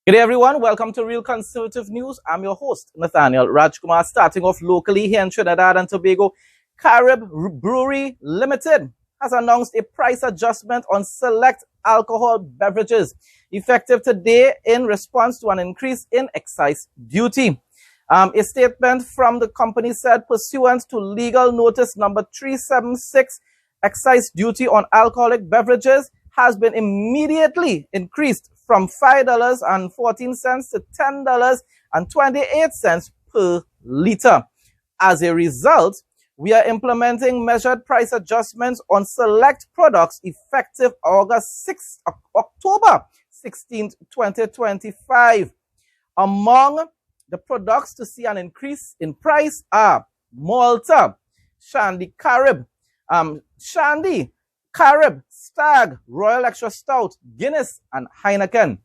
Good day, everyone. Welcome to Real Conservative News. I'm your host, Nathaniel Rajkumar. Starting off locally here in Trinidad and Tobago, Carib Brewery Limited has announced a price adjustment on select alcohol beverages, effective today in response to an increase in excise duty. A statement from the company said, pursuant to legal notice number 376, excise duty on alcoholic beverages has been immediately increased from $5.14 to $10.28 per liter. As a result, we are implementing measured price adjustments on select products effective October 16, 2025. Among the products to see an increase in price are Malta, Shandy Carib, Stag, Royal Extra Stout, Guinness, and Heineken.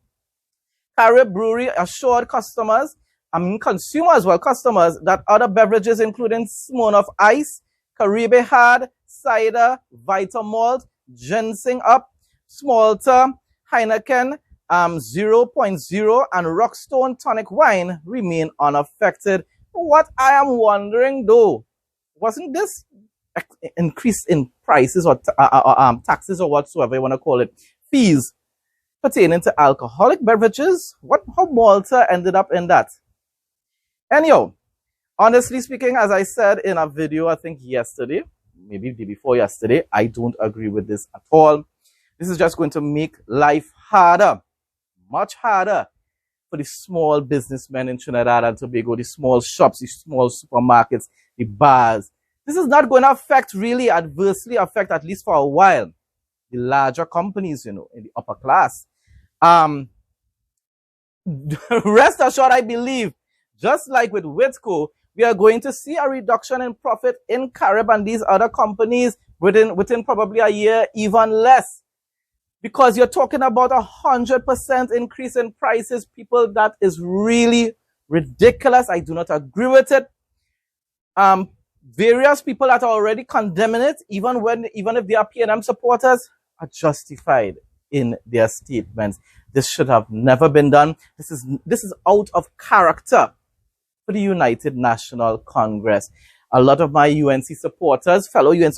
Carib Brewery assured customers that other beverages including Smirnoff Ice, Caribe Hard, Cider, Vita Malt, Ginseng Up, Smalter, Heineken 0.0, and Rockstone Tonic Wine remain unaffected. What I am wondering though, wasn't this increase in prices or taxes or whatsoever you want to call it, fees pertaining to alcoholic beverages? How Malta ended up in that? Anyhow, honestly speaking, as I said in a video, I think yesterday, maybe the day before yesterday, I don't agree with this at all. This is just going to make life harder, much harder for the small businessmen in Trinidad and Tobago, the small shops, the small supermarkets, the bars. This is not going to really adversely affect, at least for a while, the larger companies, in the upper class. Rest assured, I believe, just like with Whitco, we are going to see a reduction in profit in Carib and these other companies within probably a year, even less. Because you're talking about 100% increase in prices, people. That is really ridiculous. I do not agree with it. Various people that are already condemning it, even if they are P&M supporters, are justified in their statements. This should have never been done. This is out of character for the United National Congress. A lot of my UNC supporters, fellow UNC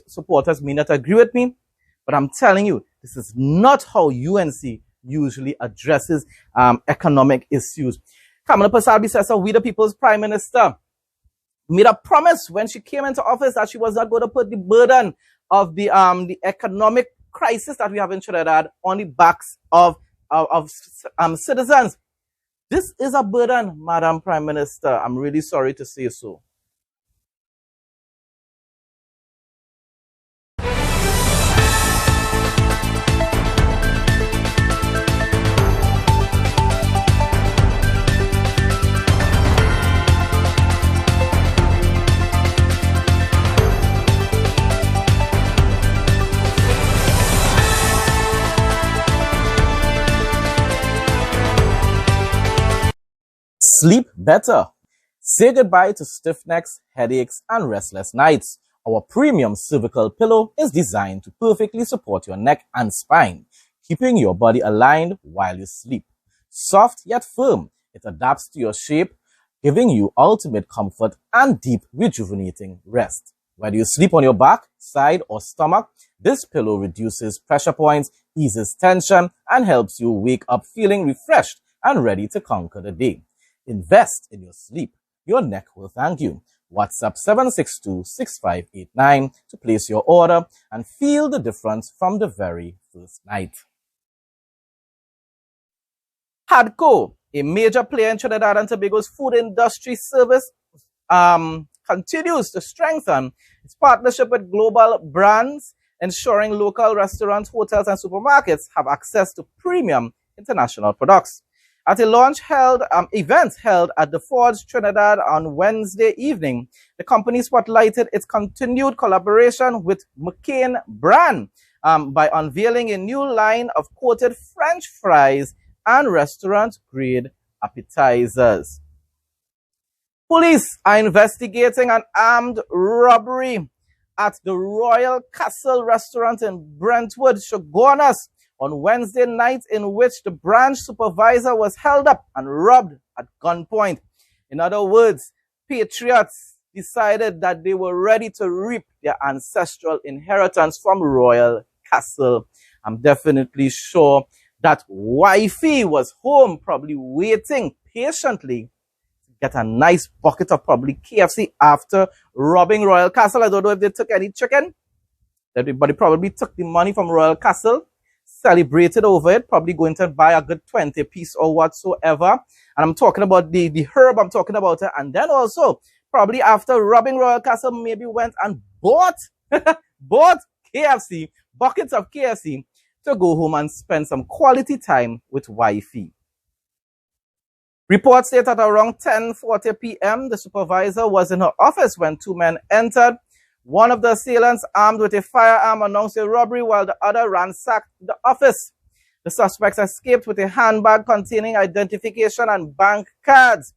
supporters, may not agree with me, but I'm telling you, this is not how UNC usually addresses economic issues. Kamala Persaud-Bissessar, we the people's prime minister, made a promise when she came into office that she was not going to put the burden of the economic crisis that we have in Trinidad on the backs of citizens. This is a burden, Madam Prime Minister. I'm really sorry to say so. Sleep better. Say goodbye to stiff necks, headaches, and restless nights. Our premium cervical pillow is designed to perfectly support your neck and spine, keeping your body aligned while you sleep. Soft yet firm, it adapts to your shape, giving you ultimate comfort and deep, rejuvenating rest. Whether you sleep on your back, side, or stomach, this pillow reduces pressure points, eases tension, and helps you wake up feeling refreshed and ready to conquer the day. Invest in your sleep. Your neck will thank you. WhatsApp 762-6589 to place your order and feel the difference from the very first night. Hadco, a major player in Trinidad and Tobago's food industry service, continues to strengthen its partnership with global brands, ensuring local restaurants, hotels, and supermarkets have access to premium international products. At a event held at the Forge Trinidad on Wednesday evening, the company spotlighted its continued collaboration with McCain brand by unveiling a new line of coated French fries and restaurant-grade appetizers. Police are investigating an armed robbery at the Royal Castle restaurant in Brentwood, Shogunas, on Wednesday night in which the branch supervisor was held up and robbed at gunpoint. In other words, patriots decided that they were ready to reap their ancestral inheritance from Royal Castle. I'm definitely sure that wifey was home, probably waiting patiently to get a nice bucket of probably KFC after robbing Royal Castle. I don't know if they took any chicken. Everybody probably took the money from Royal Castle, celebrated over it, probably going to buy a good 20 piece or whatsoever. And I'm talking about the herb, I'm talking about it. And then also, probably after robbing Royal Castle, maybe went and bought KFC, buckets of KFC, to go home and spend some quality time with wifey. Reports state that around 10:40 p.m., the supervisor was in her office when two men entered. One of the assailants, armed with a firearm, announced a robbery while the other ransacked the office. The suspects escaped with a handbag containing identification and bank cards,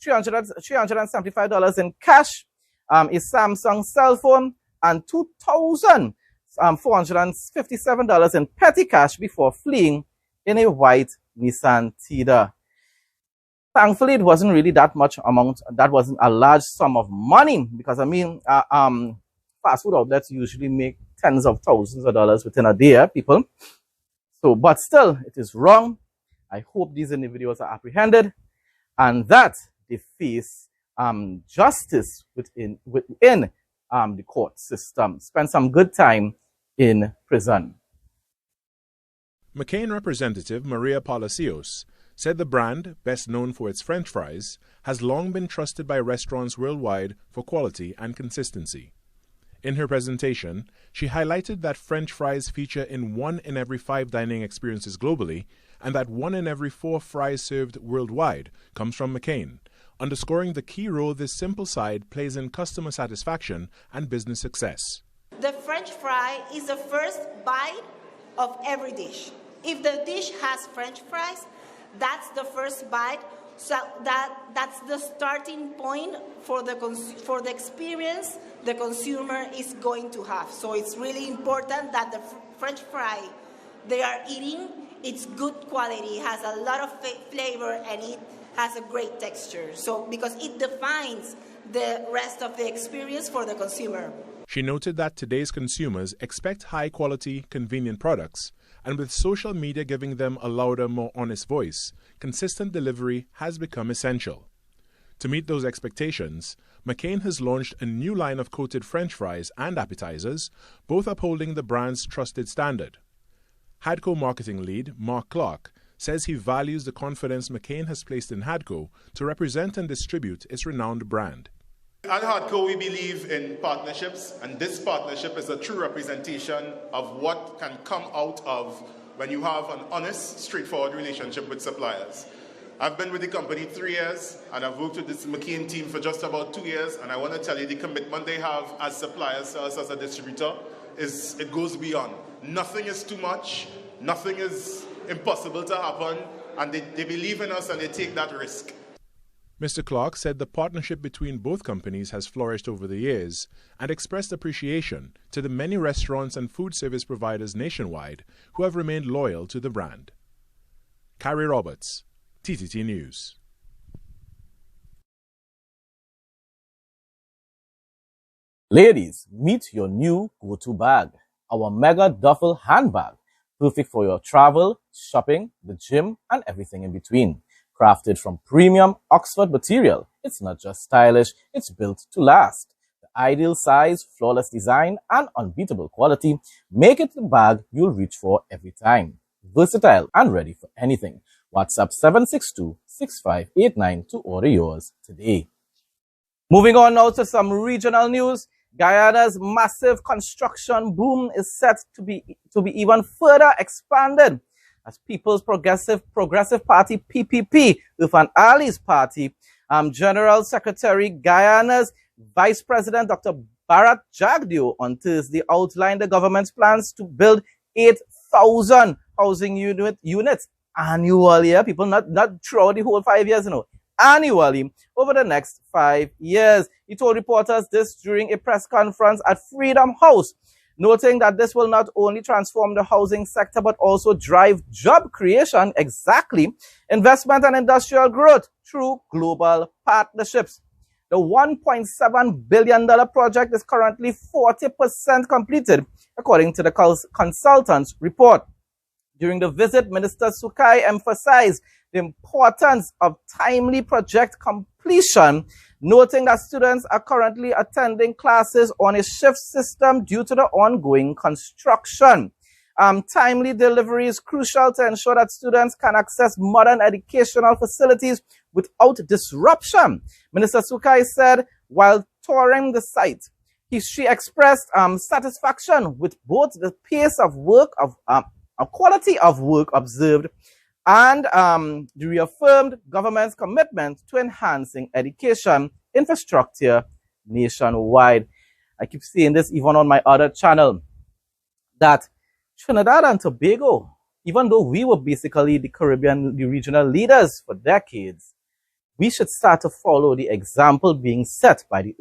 $375 in cash, a Samsung cell phone, and $2,457 in petty cash before fleeing in a white Nissan Tiida. Thankfully, it wasn't really that much amount. That wasn't a large sum of money because, I mean, fast food outlets usually make tens of thousands of dollars within a day, people. So, but still, it is wrong. I hope these individuals are apprehended and that they face justice within the court system. Spend some good time in prison. McCain representative Maria Palacios said the brand, best known for its French fries, has long been trusted by restaurants worldwide for quality and consistency. In her presentation, she highlighted that French fries feature in 1 in every 5 dining experiences globally, and that 1 in every 4 fries served worldwide comes from McCain, underscoring the key role this simple side plays in customer satisfaction and business success. The French fry is the first bite of every dish. If the dish has French fries, that's the first bite. So that's the starting point for the experience the consumer is going to have. So it's really important that the French fry they are eating, it's good quality, has a lot of flavor, and it has a great texture. So because it defines the rest of the experience for the consumer. She noted that today's consumers expect high-quality, convenient products, and with social media giving them a louder, more honest voice, consistent delivery has become essential. To meet those expectations, McCain has launched a new line of coated French fries and appetizers, both upholding the brand's trusted standard. Hadco marketing lead Mark Clark says he values the confidence McCain has placed in Hadco to represent and distribute its renowned brand. At Hadco, we believe in partnerships, and this partnership is a true representation of what can come out of when you have an honest, straightforward relationship with suppliers. I've been with the company 3 years, and I've worked with this McCain team for just about 2 years, and I want to tell you the commitment they have as suppliers to us as a distributor it goes beyond. Nothing is too much, nothing is impossible to happen, and they believe in us and they take that risk. Mr. Clark said the partnership between both companies has flourished over the years and expressed appreciation to the many restaurants and food service providers nationwide who have remained loyal to the brand. Carrie Roberts, TTT News. Ladies, meet your new go-to bag, our Mega Duffel handbag, perfect for your travel, shopping, the gym, and everything in between. Crafted from premium Oxford material, it's not just stylish, it's built to last. The ideal size, flawless design, and unbeatable quality make it the bag you'll reach for every time. Versatile and ready for anything. WhatsApp 762-6589 to order yours today. Moving on now to some regional news. Guyana's massive construction boom is set to be even further expanded as People's Progressive Party, PPP, with an allies party. General Secretary Guyana's Vice President Dr. Bharat Jagdeo on Thursday outlined the government's plans to build 8,000 housing units annually. People, not throughout the whole 5 years, annually over the next 5 years. He told reporters this during a press conference at Freedom House noting that this will not only transform the housing sector but also drive job creation, exactly, investment and industrial growth through global partnerships. The $1.7 billion project is currently 40% completed, according to the consultant's report. During the visit, Minister Sukai emphasized the importance of timely project completion, noting that students are currently attending classes on a shift system due to the ongoing construction. Timely delivery is crucial to ensure that students can access modern educational facilities without disruption. Minister Sukai said while touring the site, she expressed satisfaction with both the pace of work a quality of work observed and reaffirmed government's commitment to enhancing education infrastructure nationwide. I keep seeing this even on my other channel, that Trinidad and Tobago, even though we were basically the Caribbean, the regional leaders for decades, we should start to follow the example being set by the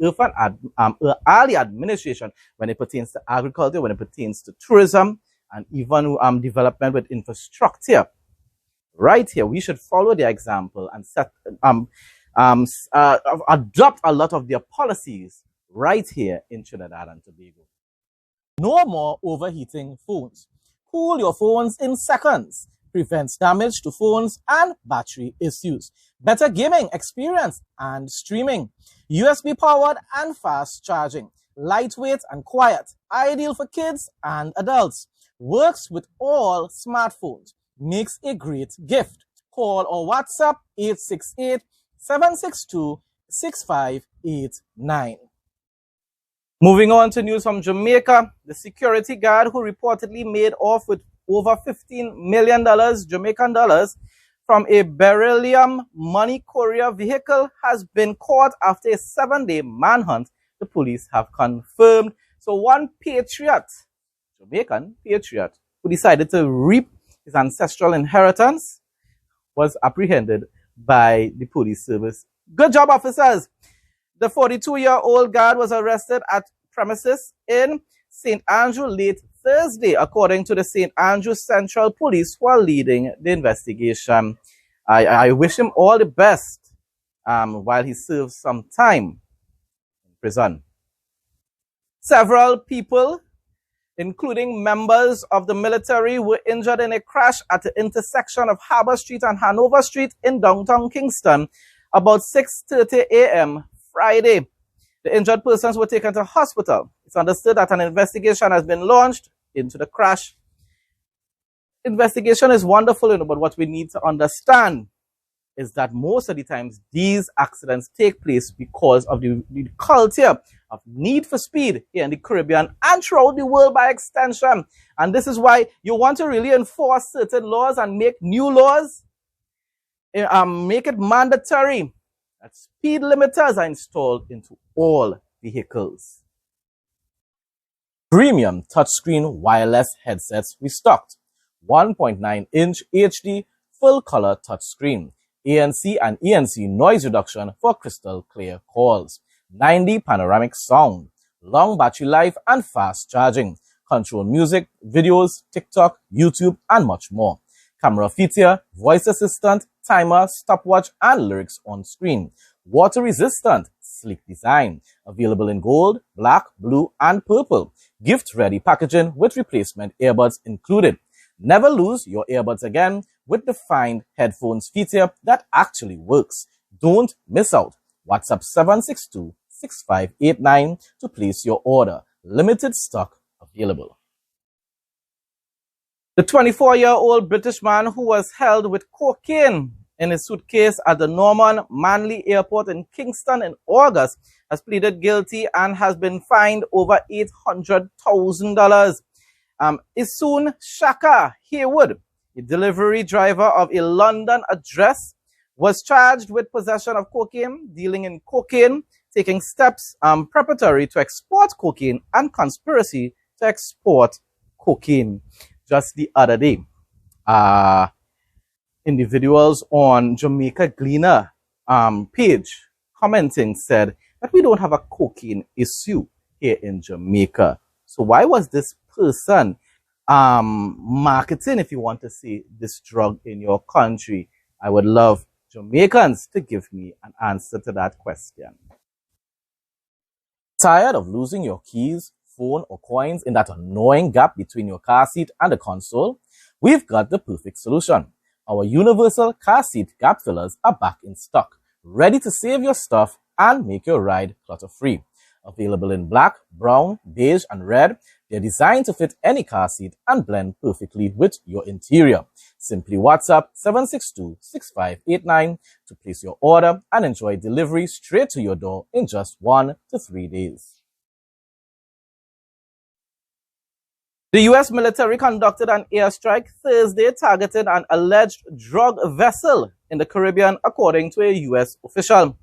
early administration when it pertains to agriculture, when it pertains to tourism, and even development with infrastructure. Right here, we should follow their example and adopt a lot of their policies right here in Trinidad and Tobago. No more overheating phones. Cool your phones in seconds. Prevents damage to phones and battery issues. Better gaming experience and streaming. USB powered and fast charging. Lightweight and quiet. Ideal for kids and adults. Works with all smartphones. Makes a great gift. Call or WhatsApp 868-762-6589. Moving on to news from Jamaica, the security guard who reportedly made off with over $15 million Jamaican dollars from a beryllium money courier vehicle has been caught after a 7-day manhunt, the police have confirmed. So one patriot, Jamaican patriot, who decided to reap his ancestral inheritance was apprehended by the police service. Good job, officers. The 42-year-old guard was arrested at premises in St. Andrew late Thursday, according to the St. Andrew Central Police, who are leading the investigation. I wish him all the best while he serves some time in prison. Several people, including members of the military, were injured in a crash at the intersection of Harbour Street and Hanover Street in downtown Kingston about 6:30 a.m. Friday. The injured persons were taken to hospital. It's understood that an investigation has been launched into the crash. Investigation is wonderful, but what we need to understand is that most of the times these accidents take place because of the culture of need for speed here in the Caribbean and throughout the world by extension. And this is why you want to really enforce certain laws and make new laws, make it mandatory that speed limiters are installed into all vehicles. Premium touchscreen wireless headsets restocked. 1.9-inch HD full-color touchscreen. ANC and ENC noise reduction for crystal clear calls. 9D panoramic sound. Long battery life and fast charging. Control music, videos, TikTok, YouTube, and much more. Camera feature, voice assistant, timer, stopwatch, and lyrics on screen. Water resistant, sleek design. Available in gold, black, blue, and purple. Gift ready packaging with replacement earbuds included. Never lose your earbuds again with the Find Headphones feature that actually works. Don't miss out. WhatsApp 762-6589 to place your order. Limited stock available. The 24-year-old British man who was held with cocaine in his suitcase at the Norman Manley Airport in Kingston in August has pleaded guilty and has been fined over $800,000. Isun Shaka Haywood, a delivery driver of a London address, was charged with possession of cocaine, dealing in cocaine, taking steps preparatory to export cocaine, and conspiracy to export cocaine. Just the other day, individuals on Jamaica Gleaner page commenting said that we don't have a cocaine issue here in Jamaica. So why was this person marketing, if you want to say, this drug in your country? I would love Jamaicans to give me an answer to that question. Tired of losing your keys, phone, or coins in that annoying gap between your car seat and the console? We've got the perfect solution. Our universal car seat gap fillers are back in stock, ready to save your stuff and make your ride clutter-free. Available in black, brown, beige, and red, they're designed to fit any car seat and blend perfectly with your interior. Simply WhatsApp 762-6589 to place your order and enjoy delivery straight to your door in just 1 to 3 days. The U.S. military conducted an airstrike Thursday targeting an alleged drug vessel in the Caribbean, according to a U.S. official.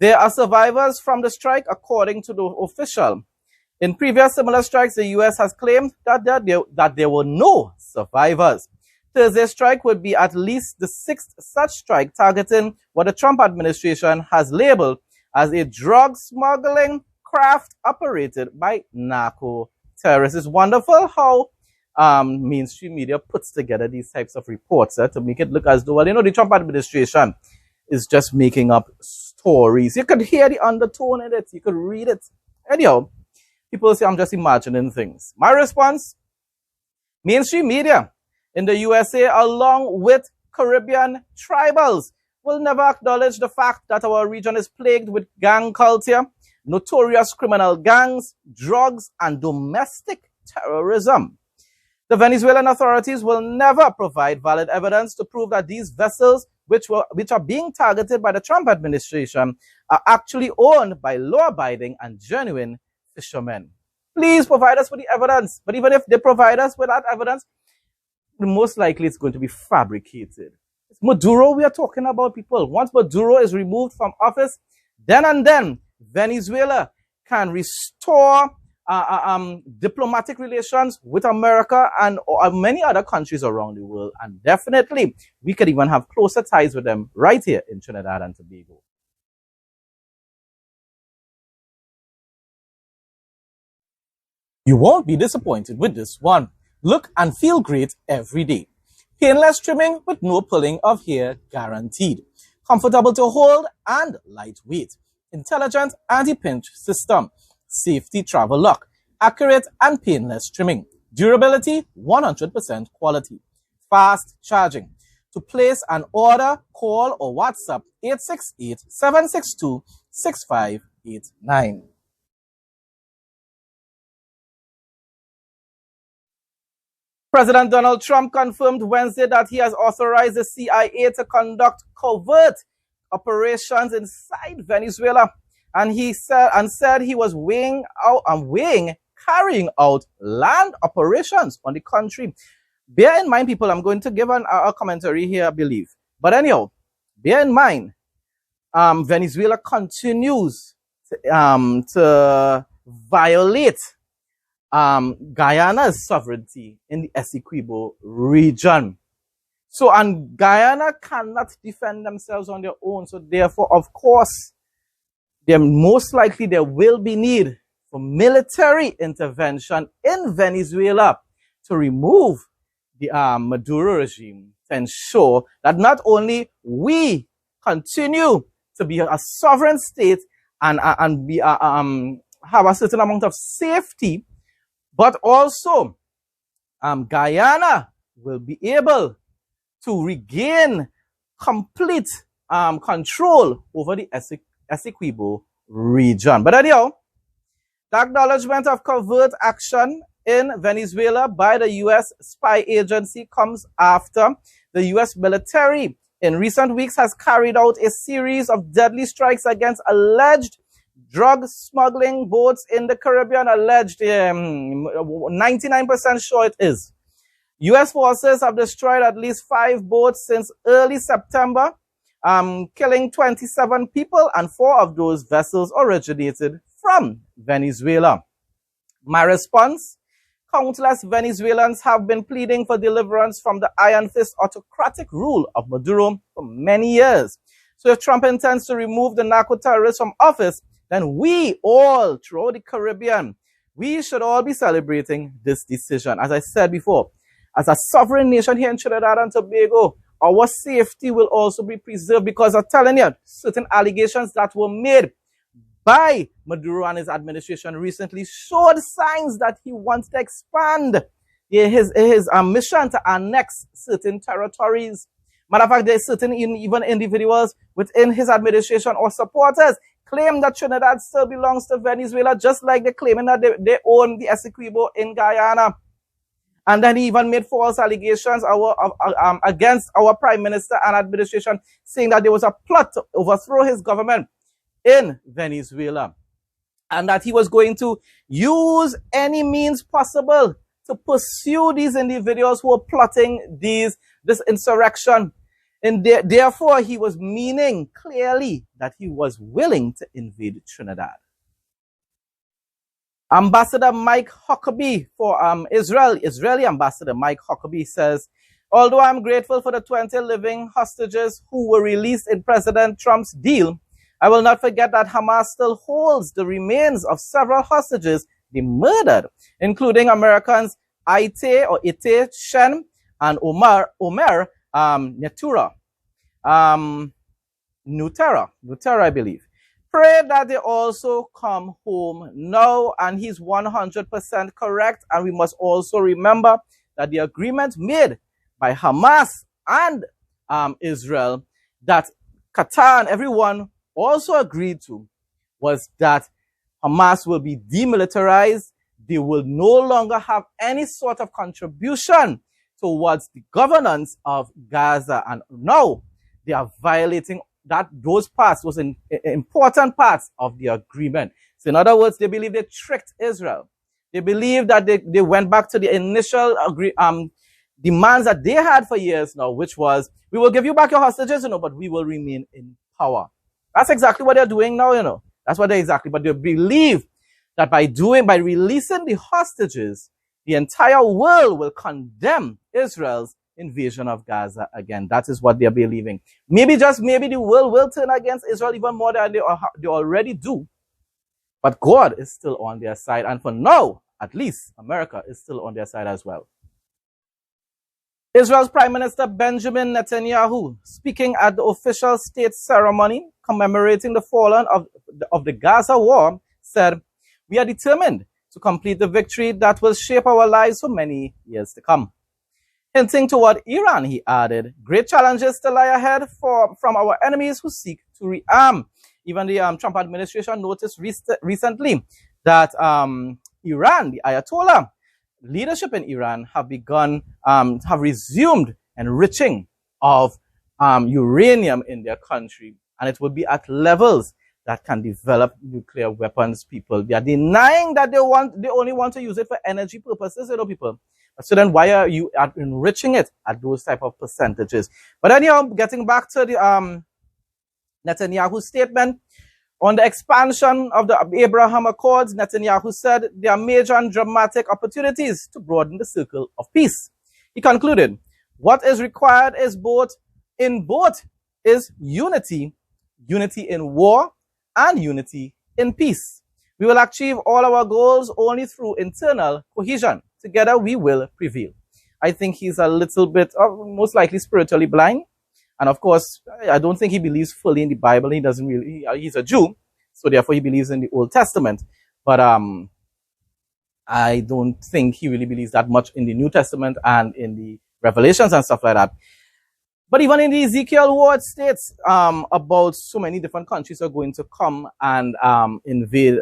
There are survivors from the strike, according to the official. In previous similar strikes, the U.S. has claimed that there were no survivors. Thursday's strike would be at least the 6th such strike targeting what the Trump administration has labeled as a drug smuggling craft operated by narco terrorists. It's wonderful how mainstream media puts together these types of reports to make it look as though, well, the Trump administration is just making up stories. You could hear the undertone in it. You could read it. Anyhow, people say I'm just imagining things. My response, mainstream media in the USA, along with Caribbean tribals, will never acknowledge the fact that our region is plagued with gang culture, notorious criminal gangs, drugs, and domestic terrorism. The Venezuelan authorities will never provide valid evidence to prove that these vessels, which are being targeted by the Trump administration, are actually owned by law-abiding and genuine fishermen. Please provide us with the evidence. But even if they provide us with that evidence, most likely it's going to be fabricated. It's Maduro we are talking about, people. Once Maduro is removed from office, then and then Venezuela can restore diplomatic relations with America and many other countries around the world. And definitely, we could even have closer ties with them right here in Trinidad and Tobago. You won't be disappointed with this one. Look and feel great every day. Painless trimming with no pulling of hair guaranteed. Comfortable to hold and lightweight. Intelligent anti-pinch system. Safety travel lock. Accurate and painless trimming. Durability, 100% quality. Fast charging. To place an order, call or WhatsApp 868-762-6589. President Donald Trump confirmed Wednesday that he has authorized the CIA to conduct covert operations inside Venezuela, and he said he was carrying out land operations on the country. Bear in mind, people, I'm going to give a commentary here, I believe. But anyhow, bear in mind, Venezuela continues to violate Guyana's sovereignty in the Essequibo region. So, and Guyana cannot defend themselves on their own. So therefore, of course, most likely there will be need for military intervention in Venezuela to remove the Maduro regime, to ensure that not only we continue to be a sovereign state and be have a certain amount of safety, but also Guyana will be able to regain complete control over the Essequibo region. But anyhow, the acknowledgement of covert action in Venezuela by the U.S. spy agency comes after the U.S. military in recent weeks has carried out a series of deadly strikes against alleged drug smuggling boats in the Caribbean. Alleged, 99% sure it is. U.S. forces have destroyed at least 5 boats since early September, killing 27 people, and 4 of those vessels originated from Venezuela. My response? Countless Venezuelans have been pleading for deliverance from the iron fist autocratic rule of Maduro for many years. So if Trump intends to remove the narco-terrorists from office, then we all throughout the Caribbean We should all be celebrating this decision. As I said before, as a sovereign nation here in Trinidad and Tobago, our safety will also be preserved because I'm telling you, certain allegations that were made by Maduro and his administration recently showed signs that he wants to expand his mission to annex certain territories. Matter of fact, there are certain even individuals within his administration or supporters claim that Trinidad still belongs to Venezuela, just like they're claiming that they own the Essequibo in Guyana. And then he even made false allegations against our prime minister and administration, saying that there was a plot to overthrow his government in Venezuela, and that he was going to use any means possible to pursue these individuals who were plotting this insurrection. And therefore, he was meaning clearly that he was willing to invade Trinidad. Ambassador Mike Huckabee for Israeli Ambassador Mike Huckabee says, although I'm grateful for the 20 living hostages who were released in President Trump's deal, I will not forget that Hamas still holds the remains of several hostages they murdered, including Americans Ite Shen and Omer Nutera, I believe. Pray that they also come home now, and he's 100% correct. And we must also remember that the agreement made by Hamas and Israel that Qatar and everyone also agreed to was that Hamas will be demilitarized. They will no longer have any sort of contribution towards the governance of Gaza. And now they are violating those parts, those important parts of the agreement. So in other words, they believe they tricked Israel. They believe that they went back to the initial demands that they had for years now, which was, we will give you back your hostages, but we will remain in power. That's exactly what they're doing now, That's what but they believe that by releasing the hostages, the entire world will condemn Israel's invasion of Gaza again. That is what they're believing. Maybe, just maybe, the world will turn against Israel even more than they already do. But God is still on their side. And for now, at least, America is still on their side as well. Israel's Prime Minister Benjamin Netanyahu, speaking at the official state ceremony commemorating the fallen of the Gaza war, said, "We are determined to complete the victory that will shape our lives for many years to come." Hinting toward Iran, he added, "Great challenges still lie ahead from our enemies who seek to rearm." Even the Trump administration noticed recently that Iran, the Ayatollah leadership in Iran, have resumed enriching of uranium in their country. And it will be at levels that can develop nuclear weapons, people. They are denying that they only want to use it for energy purposes, people. So then why are you enriching it at those type of percentages? But anyhow, getting back to the Netanyahu statement on the expansion of the Abraham Accords, Netanyahu said there are major and dramatic opportunities to broaden the circle of peace. He concluded, what is required is unity in war and unity in peace. We will achieve all our goals only through internal cohesion. Together we will prevail. I think he's a little bit, most likely spiritually blind. And of course, I don't think he believes fully in the Bible. He doesn't really, he's a Jew. So therefore he believes in the Old Testament. But I don't think he really believes that much in the New Testament and in the Revelations and stuff like that. But even in the Ezekiel war, it states about so many different countries are going to come and invade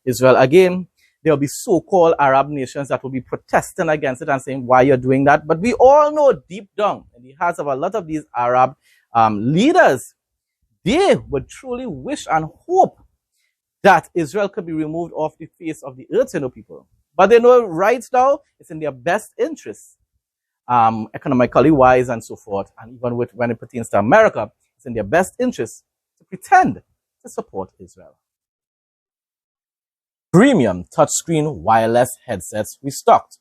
Israel again. There will be so-called Arab nations that will be protesting against it and saying, why you're doing that? But we all know deep down in the hearts of a lot of these Arab leaders, they would truly wish and hope that Israel could be removed off the face of the earth, people. But they know right now it's in their best interest, economically wise and so forth. And even when it pertains to America, it's in their best interest to pretend to support Israel. Premium touchscreen wireless headsets restocked.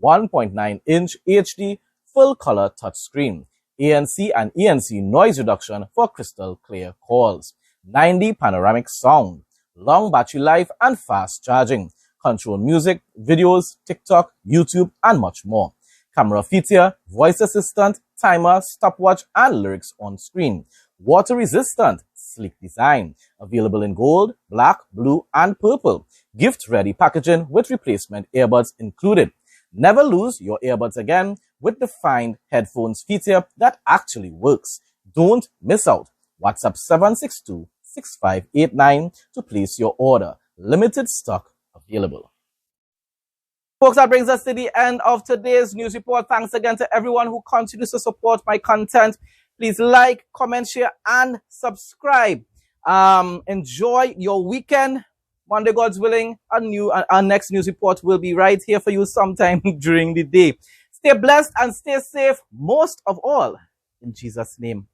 1.9-inch HD full-color touchscreen. ANC and ENC noise reduction for crystal clear calls. 9D panoramic sound. Long battery life and fast charging. control music, videos, TikTok, YouTube, and much more. Camera feature, voice assistant, timer, stopwatch, and lyrics on screen. Water resistant, sleek design. Available in gold, black, blue, and purple. Gift ready packaging with replacement earbuds included. Never lose your earbuds again with the Find Headphones feature that actually works. Don't miss out. WhatsApp 762-6589 to place your order. Limited stock available. Folks, that brings us to the end of today's news report. Thanks again to everyone who continues to support my content. Please like, comment, share, and subscribe. Enjoy your weekend. Monday, God's willing, our next news report will be right here for you sometime during the day. Stay blessed and stay safe, most of all, in Jesus' name.